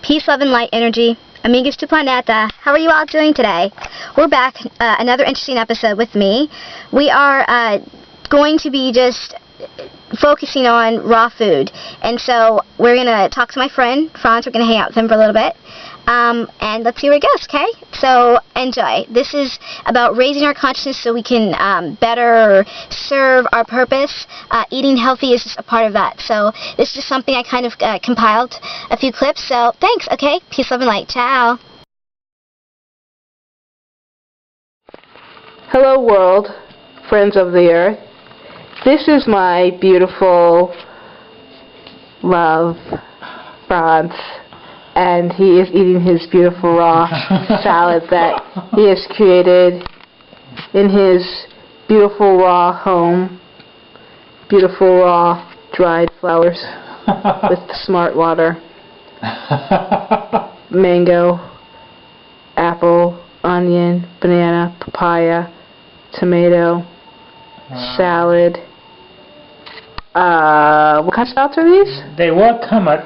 Peace, love, and light energy. Amigos to Planeta. How are you all doing today? We're back. Another interesting episode with me. We are going to be just focusing on raw food. And so we're going to talk to my friend, Franz. We're going to hang out with him for a little bit. And let's see where it goes, okay? So enjoy. This is about raising our consciousness so we can better serve our purpose. Eating healthy is just a part of that. So this is just something I kind of compiled a few clips. So thanks, okay? Peace, love, and light. Ciao. Hello world, friends of the earth. This is my beautiful love, Franz. And he is eating his beautiful raw salad that he has created in his beautiful raw home. Beautiful raw dried flowers with smart water. Mango, apple, onion, banana, papaya, tomato, salad. What kind of sprouts are these? They were kamut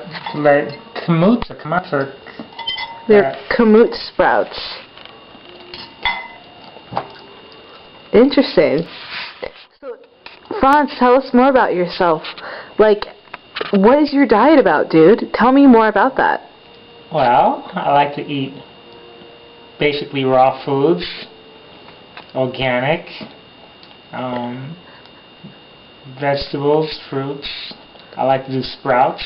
or kamut. They're kamut sprouts. Interesting. So, Franz, tell us more about yourself. Like, what is your diet about, dude? Tell me more about that. Well, I like to eat basically raw foods, organic, vegetables, fruits. I like to do sprouts.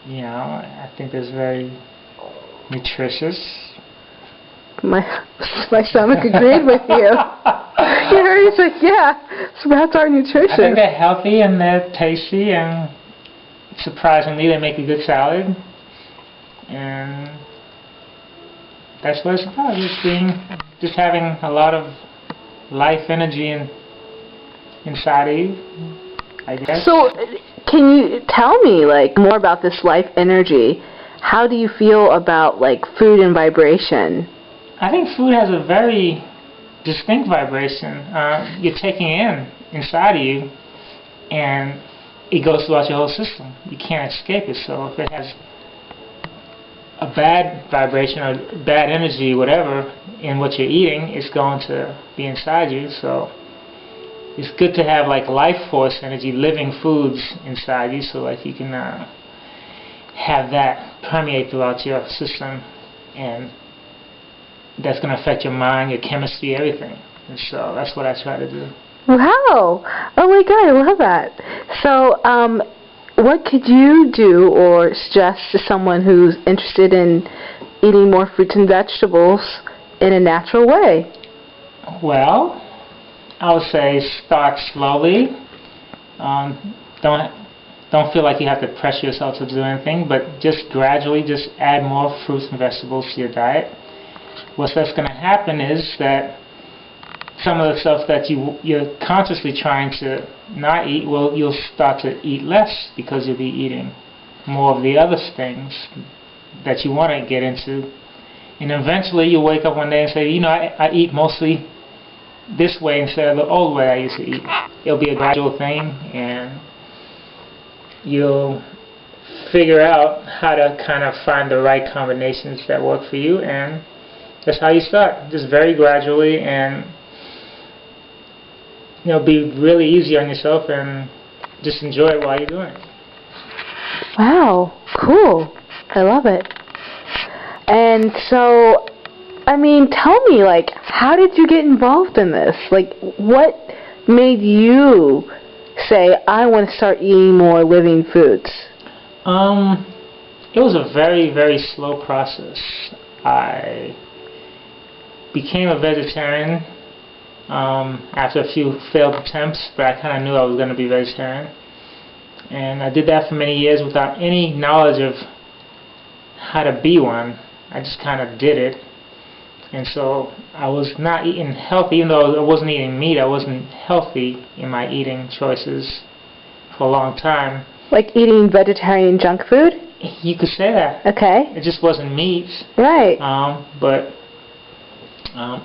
You know, I think it's very nutritious. My stomach agreed with you. He's like, yeah, sprouts are nutritious. I think they're healthy and they're tasty, and surprisingly they make a good salad. And that's what it's about, just having a lot of life energy inside of you, I guess. So, can you tell me, like, more about this life energy? How do you feel about, like, food and vibration? I think food has a very distinct vibration. You're taking it inside of you, and it goes throughout your whole system. You can't escape it. So if it has a bad vibration or bad energy, whatever, in what you're eating, it's going to be inside you. So it's good to have like life force energy, living foods inside you, so like you can have that permeate throughout your system, and that's going to affect your mind, your chemistry, everything. And so that's what I try to do. Wow! Oh my God, I love that. So, what could you do or suggest to someone who's interested in eating more fruits and vegetables in a natural way? Well, I would say start slowly. Don't feel like you have to pressure yourself to do anything, but just gradually just add more fruits and vegetables to your diet. What's going to happen is that some of the stuff that you're consciously trying to not eat, well, you'll start to eat less because you'll be eating more of the other things that you want to get into. And eventually you'll wake up one day and say, you know, I eat mostly this way instead of the old way I used to eat. It'll be a gradual thing, and you'll figure out how to kind of find the right combinations that work for you, and that's how you start, just very gradually, and you know, be really easy on yourself and just enjoy it while you're doing it. Wow, cool. I love it. And so, I mean, tell me, like, how did you get involved in this? Like, what made you say, I want to start eating more living foods? It was a very, very slow process. I became a vegetarian after a few failed attempts, but I kind of knew I was going to be vegetarian. And I did that for many years without any knowledge of how to be one. I just kind of did it. And so I was not eating healthy, even though I wasn't eating meat. I wasn't healthy in my eating choices for a long time. Like eating vegetarian junk food? You could say that. Okay. It just wasn't meat. Right.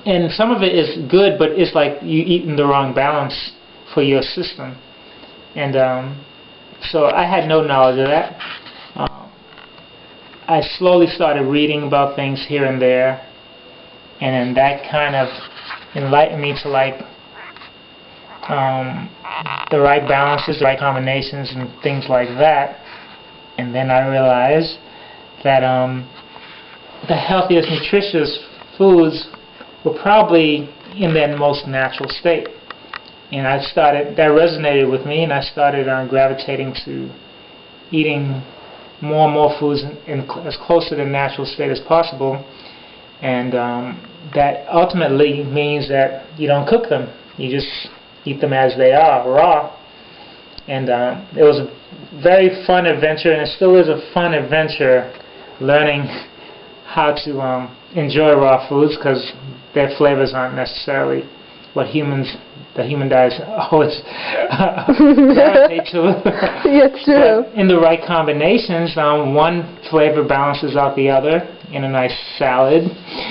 And some of it is good, but it's like you eating the wrong balance for your system. And so I had no knowledge of that. I slowly started reading about things here and there, and then that kind of enlightened me to like the right balances, the right combinations, and things like that. And then I realized that the healthiest, nutritious foods were probably in their most natural state. And that resonated with me, and I started gravitating to eating more and more foods in as close to the natural state as possible. And that ultimately means that you don't cook them. You just eat them as they are, raw. And it was a very fun adventure, and it still is a fun adventure learning how to enjoy raw foods, because their flavors aren't necessarily what the human diets always gravitate to. Yeah, true. But in the right combinations, one flavor balances out the other in a nice salad.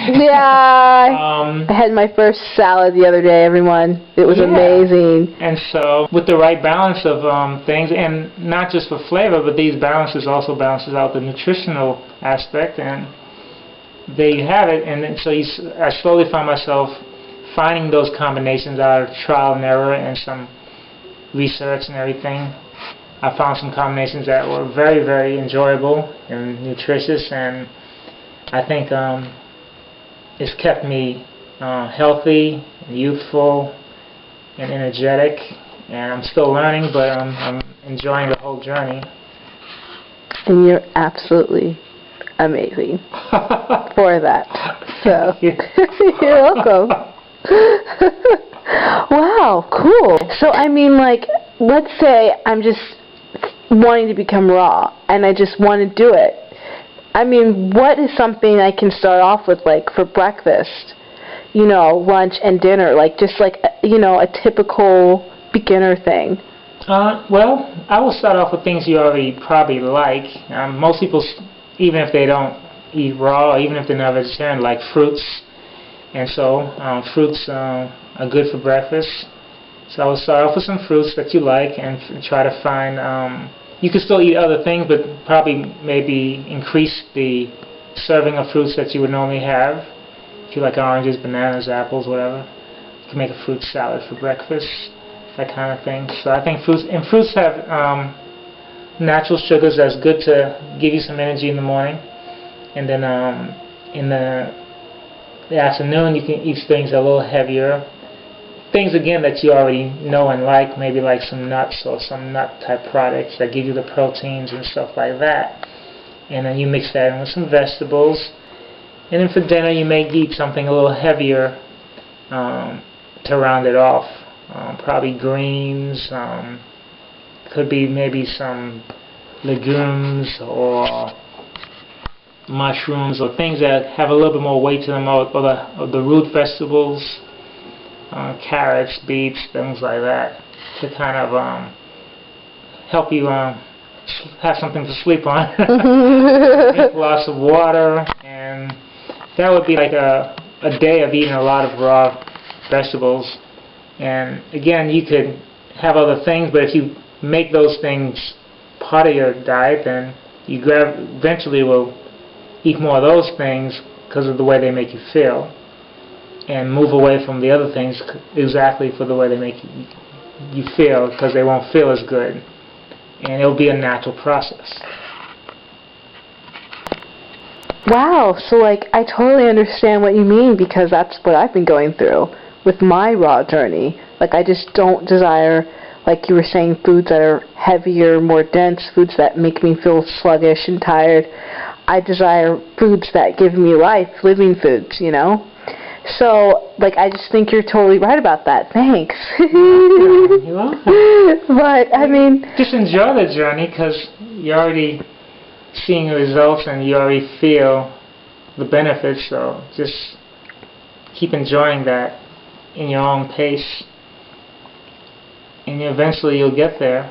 Yeah, I had my first salad the other day, everyone. It was amazing. And so, with the right balance of things, and not just for flavor, but these balances also balances out the nutritional aspect, and there you have it. And then, so I slowly found myself finding those combinations out of trial and error and some research and everything. I found some combinations that were very, very enjoyable and nutritious, and I think it's kept me healthy and youthful and energetic, and I'm still learning, but I'm enjoying the whole journey. And you're absolutely amazing for that. So you're welcome. Wow, cool. So I mean, like, let's say I'm just wanting to become raw and I just want to do it. I mean, what is something I can start off with, like, for breakfast, you know, lunch and dinner, like, just like, you know, a typical beginner thing? Well, I will start off with things you already probably like. Most people, even if they don't eat raw, or even if they're not vegetarian, like fruits. And so fruits are good for breakfast. So I will start off with some fruits that you like and try to find, you can still eat other things, but probably maybe increase the serving of fruits that you would normally have. If you like oranges, bananas, apples, whatever, you can make a fruit salad for breakfast, that kind of thing. So I think fruits have natural sugars that's good to give you some energy in the morning. And then in the afternoon you can eat things a little heavier. Things, again, that you already know and like, maybe like some nuts or some nut-type products that give you the proteins and stuff like that. And then you mix that in with some vegetables. And then for dinner, you may eat something a little heavier to round it off. Probably greens, could be maybe some legumes or mushrooms or things that have a little bit more weight to them, or the root vegetables. Carrots, beets, things like that, to kind of help you have something to sleep on. Drink lots of water, and that would be like a day of eating a lot of raw vegetables. And again, you could have other things, but if you make those things part of your diet, then you eventually will eat more of those things because of the way they make you feel, and move away from the other things exactly for the way they make you feel, because they won't feel as good, and it'll be a natural process. Wow, so like I totally understand what you mean, because that's what I've been going through with my raw journey. Like, I just don't desire, like you were saying, foods that are heavier, more dense, foods that make me feel sluggish and tired. I desire foods that give me life, living foods, you know? So, like, I just think you're totally right about that. Thanks. You're welcome. But, I mean, just enjoy the journey, because you're already seeing the results and you already feel the benefits, so just keep enjoying that in your own pace, and eventually you'll get there.